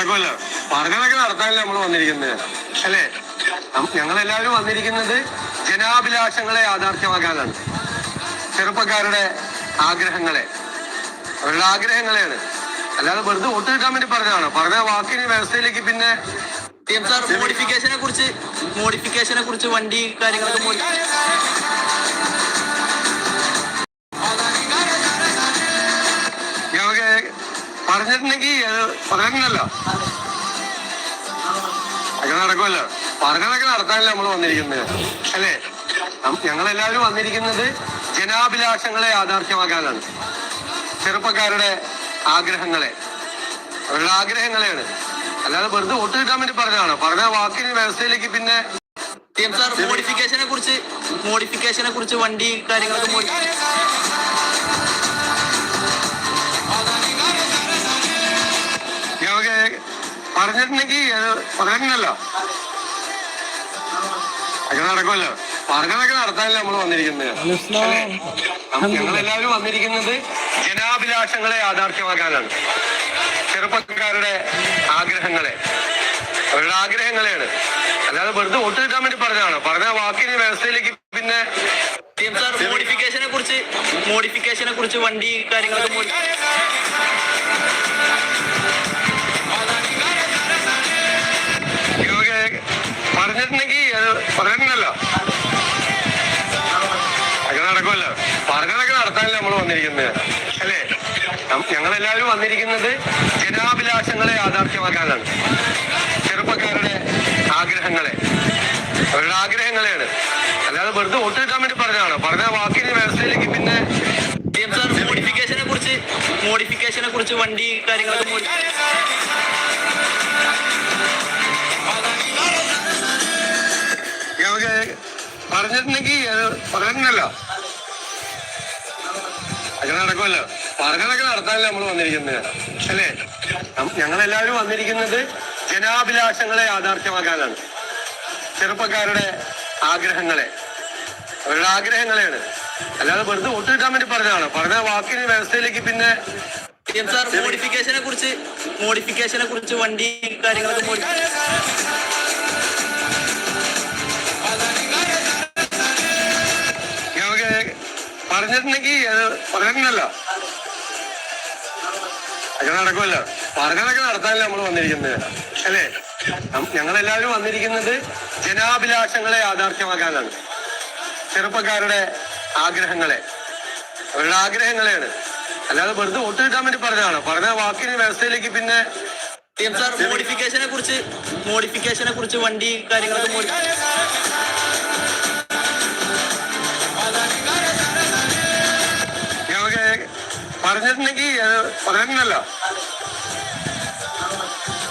നടക്കുമല്ലോ. പറഞ്ഞതൊക്കെ നടത്താനല്ലേ നമ്മൾ വന്നിരിക്കുന്നത്, അല്ലേ? ഞങ്ങളെല്ലാവരും വന്നിരിക്കുന്നത് ജനാഭിലാഷങ്ങളെ യാഥാർത്ഥ്യമാക്കാനാണ്. ചെറുപ്പക്കാരുടെ ആഗ്രഹങ്ങളെ, അവരുടെ ആഗ്രഹങ്ങളെയാണ്. അല്ലാതെ വെറുതെ വോട്ട് കിട്ടാൻ വേണ്ടി പറഞ്ഞതാണ്. പറഞ്ഞ വാക്കിന് വ്യവസ്ഥയിലേക്ക് പിന്നെ സാർ മോഡിഫിക്കേഷനെ കുറിച്ച് വണ്ടി കാര്യങ്ങളൊക്കെ ഞങ്ങൾക്ക് പറഞ്ഞിട്ടുണ്ടെങ്കിൽ പറഞ്ഞിട്ടുണ്ടല്ലോ, അങ്ങനെ നടക്കുമല്ലോ. പറഞ്ഞതൊക്കെ നടത്താനല്ലേ നമ്മൾ വന്നിരിക്കുന്നത്, അല്ലേ? ഞങ്ങളെല്ലാവരും വന്നിരിക്കുന്നത് ജനാഭിലാഷങ്ങളെ യാഥാർത്ഥ്യമാക്കാനാണ്. ചെറുപ്പക്കാരുടെ ആഗ്രഹങ്ങളെ, അവരുടെ ആഗ്രഹങ്ങളെയാണ്. അല്ലാതെ വെറുതെ വോട്ട് കിട്ടാൻ വേണ്ടി പറഞ്ഞതാണ്. പറഞ്ഞ വാക്കിന് വ്യവസ്ഥയിലേക്ക് പിന്നെ സാർ മോഡിഫിക്കേഷനെ കുറിച്ച് വണ്ടി കാര്യങ്ങളൊക്കെ ഞങ്ങൾക്ക് പറഞ്ഞിട്ടുണ്ടെങ്കിൽ പറഞ്ഞിട്ടുണ്ടല്ലോ, അങ്ങനെ നടക്കുമല്ലോ. പറഞ്ഞതൊക്കെ നടത്താനല്ലേ നമ്മൾ വന്നിരിക്കുന്നത്, അല്ലേ? ഞങ്ങളെല്ലാവരും വന്നിരിക്കുന്നത് ജനാഭിലാഷങ്ങളെ യാഥാർത്ഥ്യമാക്കാനാണ്. ചെറുപ്പക്കാരുടെ ആഗ്രഹങ്ങളെ, അവരുടെ ആഗ്രഹങ്ങളെയാണ്. അല്ലാതെ വെറുതെ വോട്ട് കിട്ടാൻ വേണ്ടി പറഞ്ഞതാണ്. പറഞ്ഞ വാക്കിന് വ്യവസ്ഥയിലേക്ക് പിന്നെ സാർ മോഡിഫിക്കേഷനെ കുറിച്ച് വണ്ടി കാര്യങ്ങളൊക്കെ പറഞ്ഞിട്ടുണ്ടെങ്കിൽ പറഞ്ഞിട്ടുണ്ടല്ലോ, അങ്ങനെ നടക്കുമല്ലോ. പറഞ്ഞതൊക്കെ നടത്താനല്ലേ നമ്മൾ വന്നിരിക്കുന്നത്, അല്ലേ? ഞങ്ങളെല്ലാവരും വന്നിരിക്കുന്നത് ജനാഭിലാഷങ്ങളെ യാഥാർത്ഥ്യമാക്കാനാണ്. ചെറുപ്പക്കാരുടെ ആഗ്രഹങ്ങളെ, അവരുടെ ആഗ്രഹങ്ങളെയാണ്. അല്ലാതെ വെറുതെ വോട്ട് കിട്ടാൻ വേണ്ടി പറഞ്ഞതാണ്. പറഞ്ഞ വാക്കിന് വ്യവസ്ഥയിലേക്ക് പിന്നെ സാർ മോഡിഫിക്കേഷനെ കുറിച്ച് വണ്ടി കാര്യങ്ങളൊക്കെ ഞങ്ങൾക്ക് പറഞ്ഞിട്ടുണ്ടെങ്കിൽ പറഞ്ഞിട്ടുണ്ടല്ലോ, അങ്ങനെ നടക്കുമല്ലോ. പറഞ്ഞതൊക്കെ നടത്താനല്ലേ നമ്മൾ വന്നിരിക്കുന്നത്, അല്ലേ? ഞങ്ങളെല്ലാവരും വന്നിരിക്കുന്നത് ജനാഭിലാഷങ്ങളെ യാഥാർത്ഥ്യമാക്കാനാണ്. ചെറുപ്പക്കാരുടെ ആഗ്രഹങ്ങളെ, അവരുടെ ആഗ്രഹങ്ങളെയാണ്. അല്ലാതെ വെറുതെ വോട്ട് കിട്ടാൻ വേണ്ടി പറഞ്ഞതാണ്. പറഞ്ഞ വാക്കിന് വ്യവസ്ഥയിലേക്ക് പിന്നെ സാർ മോഡിഫിക്കേഷനെ കുറിച്ച് വണ്ടി കാര്യങ്ങളൊക്കെ ഞങ്ങൾക്ക് പറഞ്ഞിട്ടുണ്ടെങ്കിൽ പറഞ്ഞിട്ടുണ്ടല്ലോ, അങ്ങനെ നടക്കുമല്ലോ. പറഞ്ഞതൊക്കെ നടത്താനല്ലേ നമ്മൾ വന്നിരിക്കുന്നത്, അല്ലേ? ഞങ്ങളെല്ലാവരും വന്നിരിക്കുന്നത് ജനാഭിലാഷങ്ങളെ യാഥാർത്ഥ്യമാക്കാനാണ്. ചെറുപ്പക്കാരുടെ ആഗ്രഹങ്ങളെ, അവരുടെ ആഗ്രഹങ്ങളെയാണ്. അല്ലാതെ വെറുതെ വോട്ട് കിട്ടാൻ വേണ്ടി പറഞ്ഞതാണ്. പറഞ്ഞ വാക്കിന് വ്യവസ്ഥയിലേക്ക് പിന്നെ സാർ മോഡിഫിക്കേഷനെ കുറിച്ച് വണ്ടി കാര്യങ്ങളൊക്കെ ഞങ്ങൾക്ക് പറഞ്ഞിട്ടുണ്ടെങ്കിൽ പറഞ്ഞിട്ടുണ്ടല്ലോ,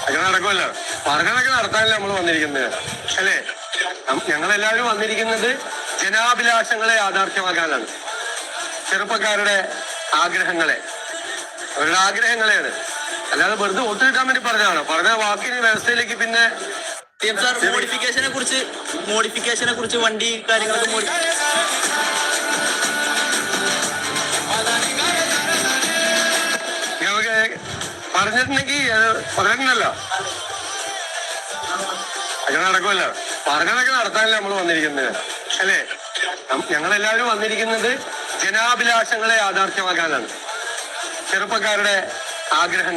അങ്ങനെ നടക്കുമല്ലോ. പറഞ്ഞതൊക്കെ നടത്താനല്ലേ നമ്മൾ വന്നിരിക്കുന്നത്, അല്ലേ? ഞങ്ങളെല്ലാവരും വന്നിരിക്കുന്നത് ജനാഭിലാഷങ്ങളെ യാഥാർത്ഥ്യമാക്കാനാണ്. ചെറുപ്പക്കാരുടെ ആഗ്രഹങ്ങളെ, അവരുടെ ആഗ്രഹങ്ങളെയാണ്. അല്ലാതെ വെറുതെ വോട്ട് കിട്ടാൻ വേണ്ടി പറഞ്ഞതാണ്. പറഞ്ഞ വാക്കിന് വ്യവസ്ഥയിലേക്ക് പിന്നെ സാർ മോഡിഫിക്കേഷനെ കുറിച്ച് വണ്ടി കാര്യങ്ങളൊക്കെ ഞങ്ങൾക്ക് പറഞ്ഞിട്ടുണ്ടെങ്കിൽ പറഞ്ഞിട്ടുണ്ടല്ലോ, അങ്ങനെ നടക്കുമല്ലോ. പറഞ്ഞതൊക്കെ നടത്താനല്ലേ നമ്മൾ വന്നിരിക്കുന്നത്, അല്ലേ? ഞങ്ങളെല്ലാവരും വന്നിരിക്കുന്നത് ജനാഭിലാഷങ്ങളെ യാഥാർത്ഥ്യമാക്കാനാണ്. ചെറുപ്പക്കാരുടെ ആഗ്രഹങ്ങൾ